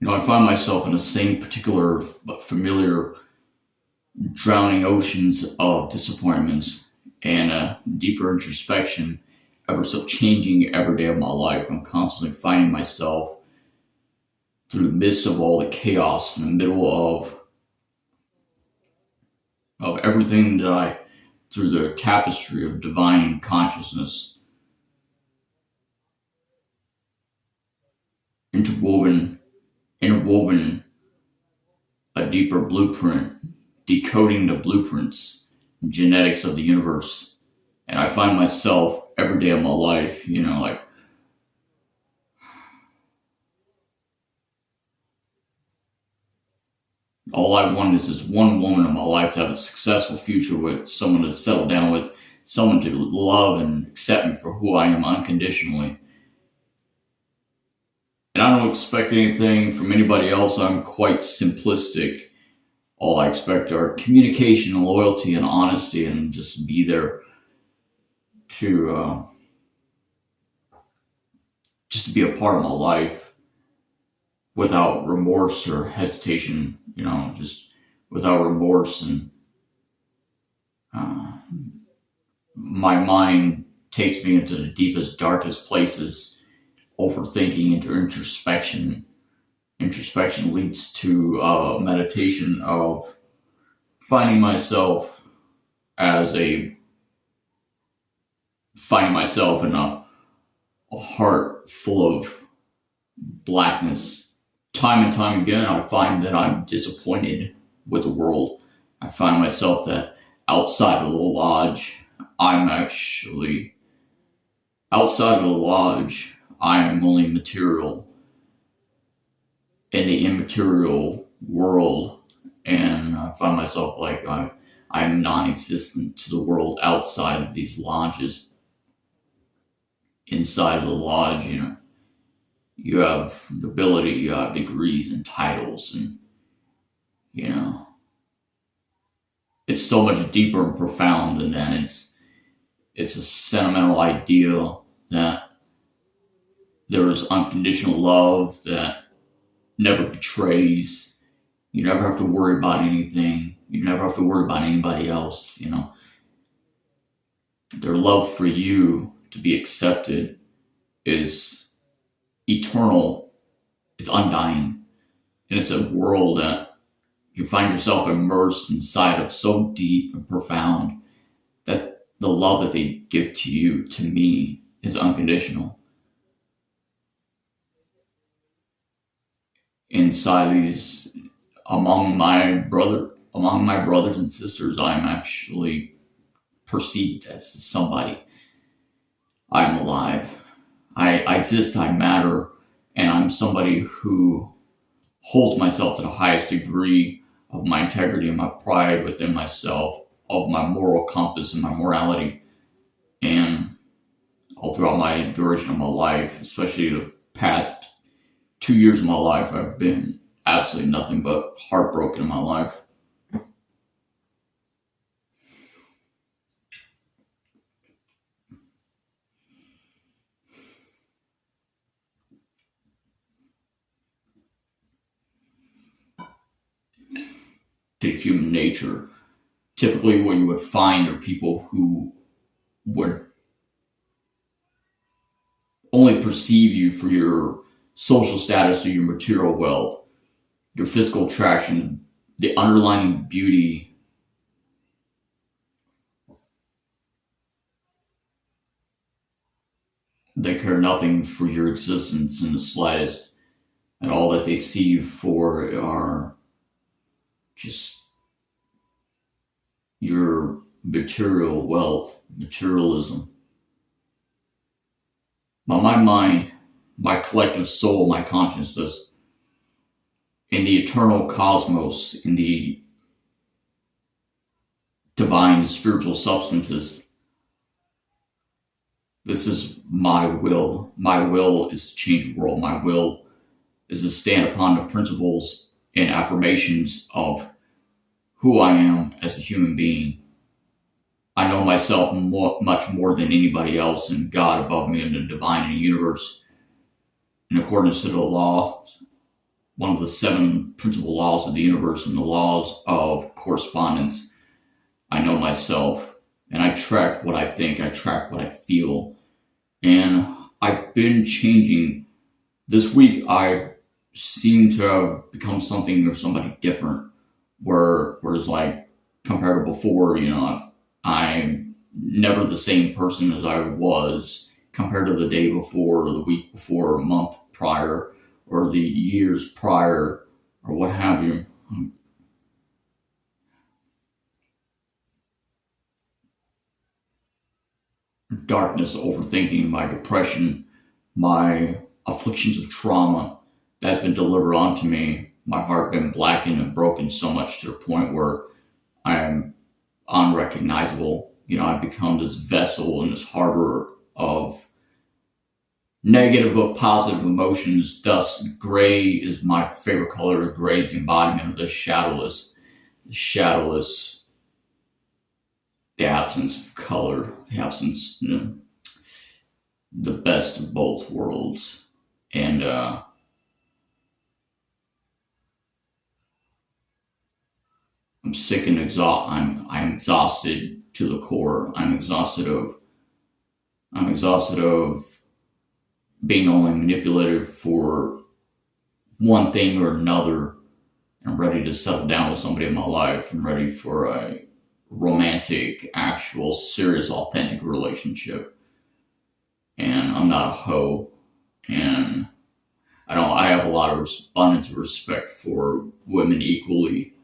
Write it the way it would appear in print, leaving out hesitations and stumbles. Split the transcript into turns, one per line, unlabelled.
I find myself in the same particular but familiar drowning oceans of disappointments and a deeper introspection, ever so changing every day of my life. I'm constantly finding myself through the midst of all the chaos in the middle of everything that I, through the tapestry of divine consciousness, interwoven, interwoven a deeper blueprint, decoding the blueprints and genetics of the universe. And I find myself every day of my life, like all I want is this one woman in my life to have a successful future with, someone to settle down with, someone to love and accept me for who I am unconditionally. And I don't expect anything from anybody else. I'm quite simplistic. All I expect are communication and loyalty and honesty, and just be there to just to be a part of my life without remorse or hesitation. Just without remorse. And uh, my mind takes me into the deepest, darkest places, overthinking into introspection. Introspection leads to meditation of finding myself as a finding myself in a heart full of blackness. Time and time again, I find that I'm disappointed with the world. I find myself that outside of the lodge, I'm actually outside of the lodge. I am only material in the immaterial world, and I find myself like I'm non-existent to the world outside of these lodges. Inside of the lodge, you have nobility, you have degrees and titles, and you know it's so much deeper and profound than that. It's a sentimental ideal that there is unconditional love that never betrays. You never have to worry about anything. You never have to worry about anybody else. Their love for you to be accepted is eternal. It's undying. And it's a world that you find yourself immersed inside of so deep and profound that the love that they give to you, to me, is unconditional. Inside these, among my brothers and sisters, I'm actually perceived as somebody. I'm alive. I exist, I matter, and I'm somebody who holds myself to the highest degree of my integrity and my pride within myself, of my moral compass and my morality. And all throughout my duration of my life, especially the past 2 years of my life, I've been absolutely nothing but heartbroken in my life. To human nature, typically what you would find are people who would only perceive you for your social status or your material wealth, your physical attraction, the underlying beauty. They care nothing for your existence in the slightest, and all that they see you for are just your material wealth, materialism. But my mind, my collective soul, my consciousness, in the eternal cosmos, in the divine spiritual substances, this is my will. My will is to change the world. My will is to stand upon the principles and affirmations of who I am as a human being. I know myself much more than anybody else, and God above me, and the divine and the universe, in accordance to the law, one of the 7 principal laws of the universe and the laws of correspondence. I know myself, and I track what I think, I track what I feel, and I've been changing. This week, I've seemed to have become something or somebody different, whereas like compared to before, I'm never the same person as I was compared to the day before, or the week before, or a month prior, or the years prior, or what have you. Darkness, overthinking, my depression, my afflictions of trauma that's been delivered onto me, my heart been blackened and broken so much to the point where I am unrecognizable. I've become this vessel and this harbor of negative or positive emotions. Thus, gray is my favorite color. Gray is the embodiment of the shadowless, the absence of color, the absence, the best of both worlds. And I'm sick and I'm exhausted to the core. I'm exhausted of being only manipulated for one thing or another. I'm ready to settle down with somebody in my life. I'm ready for a romantic, actual, serious, authentic relationship. And I'm not a hoe. And I have a lot of abundance of respect for women equally.